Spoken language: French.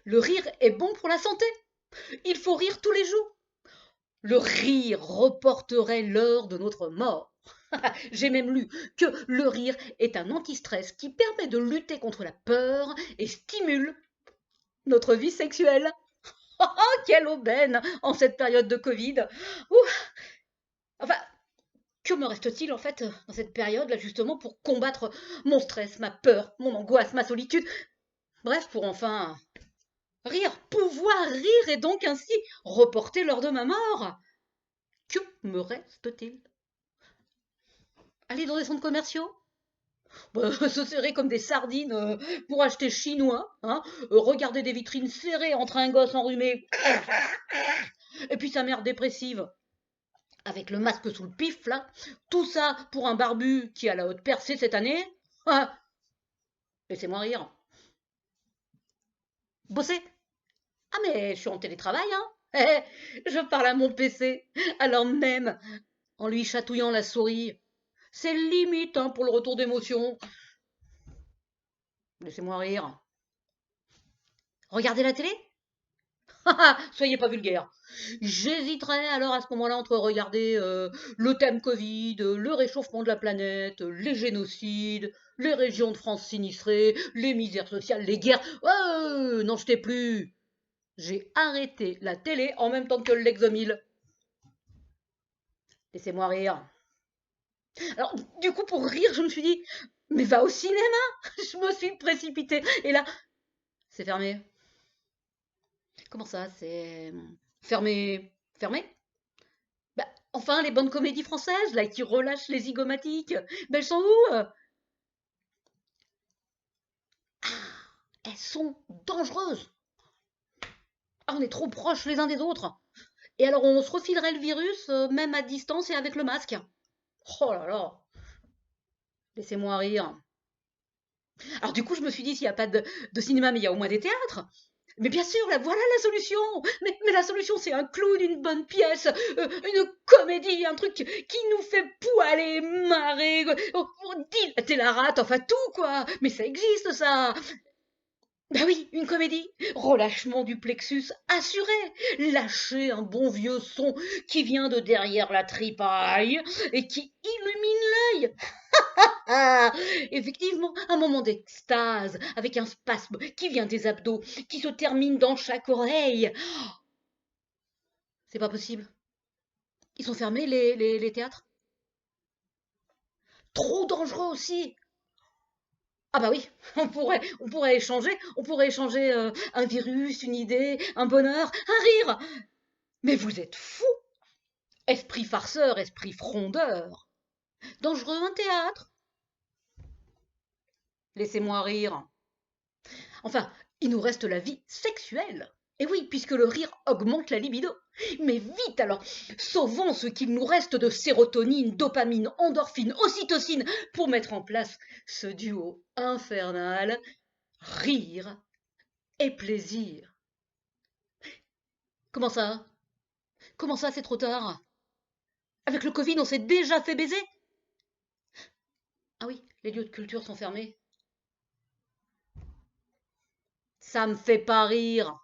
Le rire est bon pour la santé. Il faut rire tous les jours. Le rire reporterait l'heure de notre mort. J'ai même lu que le rire est un antistress qui permet de lutter contre la peur et stimule notre vie sexuelle. Oh, quelle aubaine en cette période de Covid. Ouh. Enfin, que me reste-t-il en fait dans cette période-là justement pour combattre mon stress, ma peur, mon angoisse, ma solitude? Bref, pour enfin rire, pouvoir rire et donc ainsi reporter l'heure de ma mort. Que me reste-t-il? Aller dans des centres commerciaux? Bah, se serrer comme des sardines pour acheter chinois, hein, regarder des vitrines serrées entre un gosse enrhumé et puis sa mère dépressive avec le masque sous le pif là, tout ça pour un barbu qui a la haute percée cette année. Ah, laissez-moi rire. Bosser? Ah mais je suis en télétravail, hein. Je parle à mon PC, alors même en lui chatouillant la souris. C'est limite hein, pour le retour d'émotion. Laissez-moi rire. Regardez la télé? Soyez pas vulgaire. J'hésiterais alors à ce moment-là entre regarder le thème Covid, le réchauffement de la planète, les génocides, les régions de France sinistrées, les misères sociales, les guerres. N'en jetez plus. J'ai arrêté la télé en même temps que le Lexomil. Laissez-moi rire. Alors, du coup, pour rire, je me suis dit, mais va au cinéma. Je me suis précipitée. Et là, c'est fermé. Comment ça, c'est fermé? Fermé? Bah, enfin, les bonnes comédies françaises, là, qui relâchent les zygomatiques, ben, elles sont où? Elles sont dangereuses. Ah, on est trop proches les uns des autres. Et alors, on se refilerait le virus, même à distance et avec le masque. Oh là là, laissez-moi rire. Alors, du coup, je me suis dit, s'il n'y a pas de cinéma, mais il y a au moins des théâtres. Mais bien sûr, là, voilà la solution. Mais la solution, c'est un clown, une bonne pièce, une comédie, un truc qui nous fait poiler, marrer, dilater la rate, enfin tout, quoi. Mais ça existe, ça. Ben oui, une comédie. Relâchement du plexus assuré. Lâcher un bon vieux son qui vient de derrière la tripaille et qui illumine l'œil. Ah, effectivement, un moment d'extase avec un spasme qui vient des abdos, qui se termine dans chaque oreille. C'est pas possible. Ils sont fermés, les théâtres. Trop dangereux aussi. Ah bah oui, on pourrait échanger un virus, une idée, un bonheur, un rire. Mais vous êtes fous. Esprit farceur, esprit frondeur. Dangereux un théâtre. Laissez-moi rire. Enfin, il nous reste la vie sexuelle. Et oui, puisque le rire augmente la libido. Mais vite alors, sauvons ce qu'il nous reste de sérotonine, dopamine, endorphine, ocytocine pour mettre en place ce duo infernal, rire et plaisir. Comment ça? Comment ça, c'est trop tard? Avec le Covid, on s'est déjà fait baiser? Ah oui, les lieux de culture sont fermés. Ça me fait pas rire.